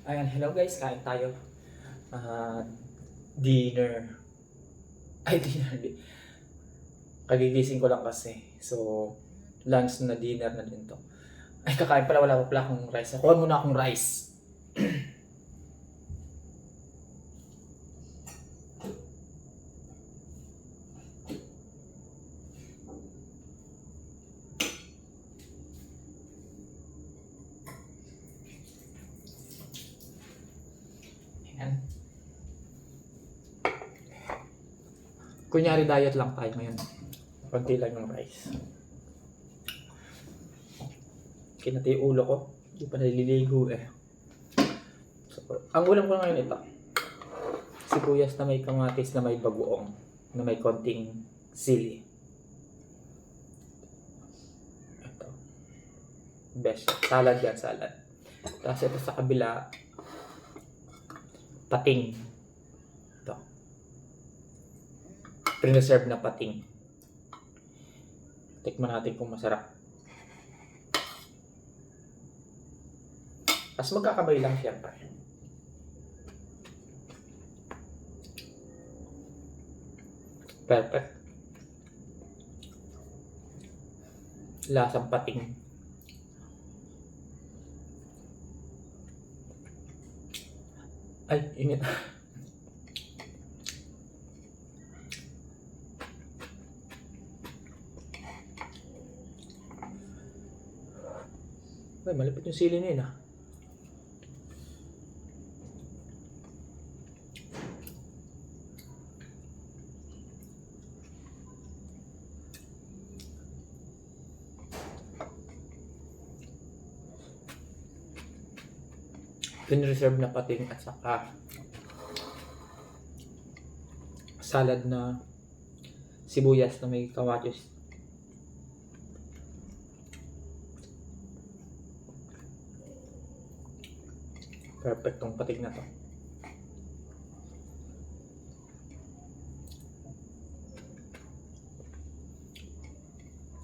Ayan, hello guys, kain tayo. Ah, dinner. Ay, dinner. Kagigising ko lang kasi. So, lunch na dinner na din to. Ay, kakain pala, wala pa pala akong rice. Kuha muna akong rice. Ayan. Kunyari diet lang tayo ngayon. Konti lang yung rice. Kinati yung ulo ko. Hindi pa naliligo eh. So, ang ulam ko ngayon ito. Sibuyas na may kamatis na may bagoong. Na may konting sili. Ito. Best. Salad yan, salad. Tapos ito sa kabila, pating. Ito. Preserved na pating. Tikman natin kung masarap. Tapos magkakamay lang siyempre. Perfect. Lasang pating. Ay, init. Ay, malapit yung sili na yun ah. Pinreserve na pating at saka salad na sibuyas na may kamatis. Perfect tong pating na to.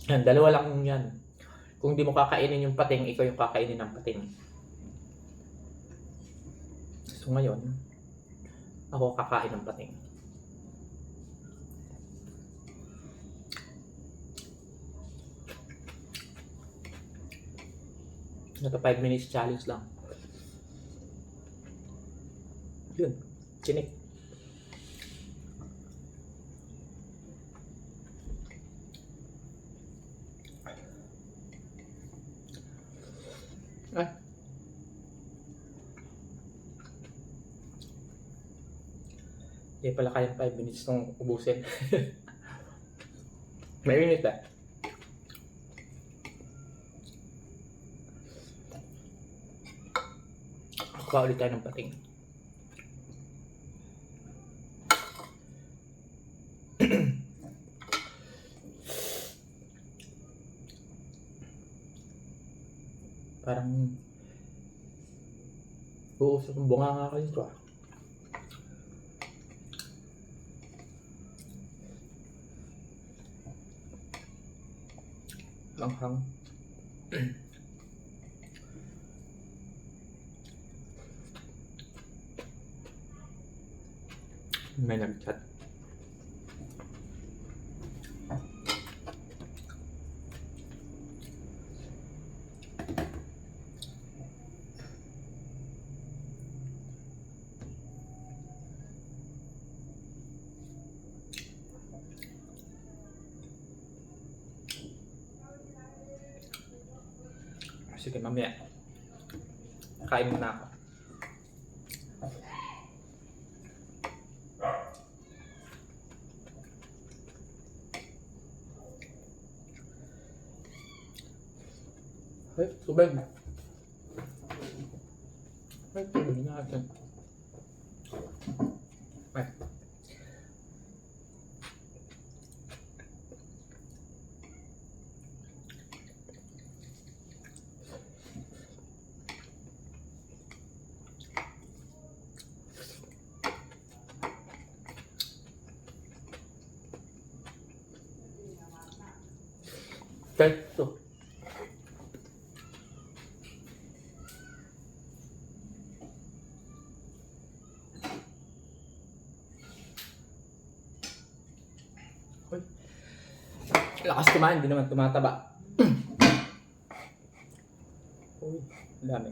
Yan, dalawa lang yan. Kung di mo kakainin yung pating, ikaw yung kakainin ng pating. So ngayon, ako kakain ng pating. Ito 5 minutes challenge lang. Yun, chinik. Ay. Hindi pala kayang 5 minutes nung ubusin. May minute ba? Kuha ulit tayo ng pating. Parang uusap ng bunga nga kayo ito ah. Langhang. May nag-chat. Sige, mamaya. Kain muna ako. Ay, tubig. Ay, tubig natin. Ay. Okay, ito. Lakas kumain, hindi naman tumataba. Uy, dami.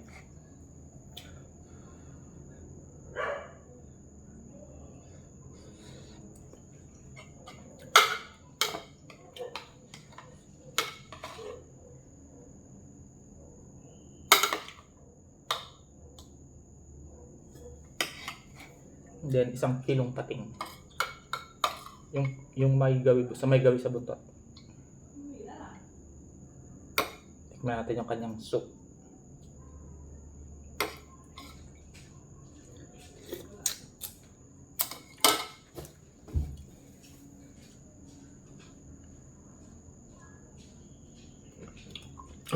Then, 1 kilong pating. Yung may gawi sa buntot. Tikman natin yung kanyang soup.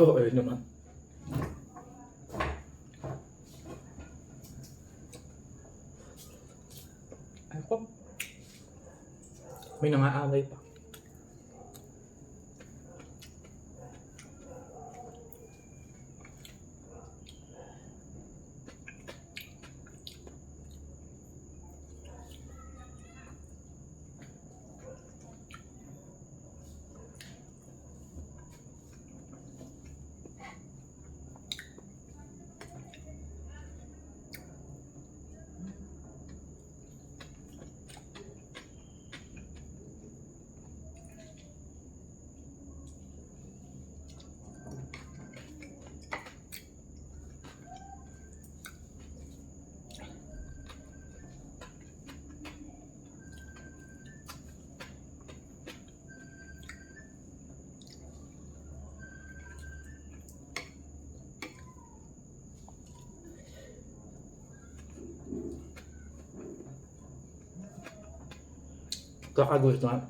Oo, ayun naman. Ako, may nangaaway pa. Kakagusto nga.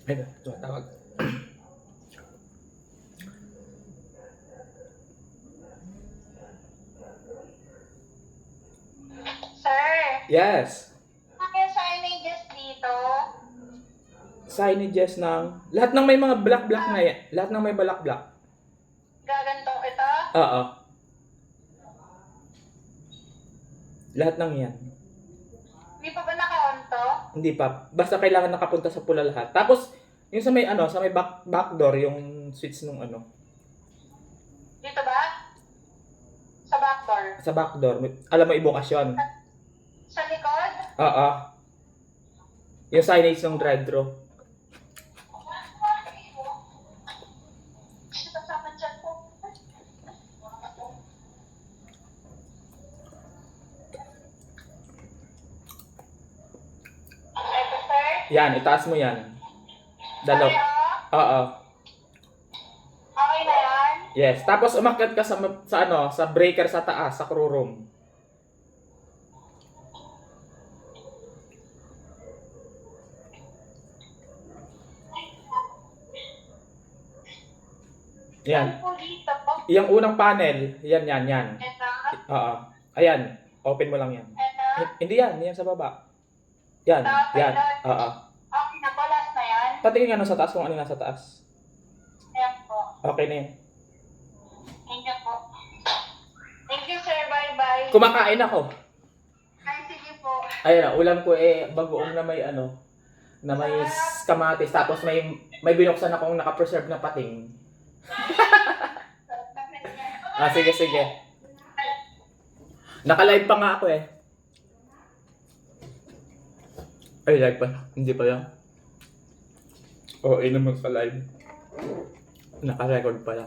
Ay, tawag. Sir, Yes. kaya signages dito? Signages ng lahat ng may mga black na yan. Lahat ng may black. Gagantong ito? Oo. Lahat ng yan. Hindi pa ba naka-on to? Hindi pa. Basta kailangan nakapunta sa pula lahat. Tapos, yung sa may sa may back door, yung switch nung Dito ba? Sa back door? sa back door. Alam mo, ibukas yun. Sa likod? Oo. Yung signage ng drive-thru. Kasama dyan po. Ito, sir? Yan, itaas mo yan. Pareho? Oo. Okay na yan? Yes. Tapos umakyat ka sa breaker sa taas, sa crew room. Yan. Saan po dito po? Yung unang panel, yan. Ito? Oo. Ayan. Open mo lang yan. Ito? Hindi yan. Yan sa baba. Yan. Okay, Yan. Lord. Oo. Okay na po, last na yan? Patingin nga nasa taas kung ano nasa taas. Ayan po. Okay na yan. Thank you po. Thank you, sir. Bye-bye. Kumakain ako. Ay, sige po. Ayan, ulam ko bagoong na may na may kamatis. Tapos may binuksan akong naka-preserve na pating. Sige, sige. Naka-live pa nga ako eh. Ay, live pa. Hindi pa lang. Oo, naman sa live. Naka-record pala.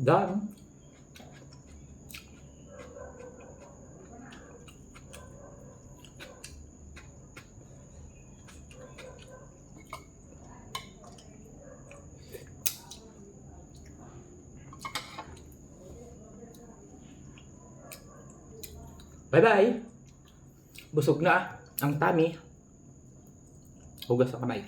Done. Bye-bye. Busog na ang tummy. Hugas ang kamay.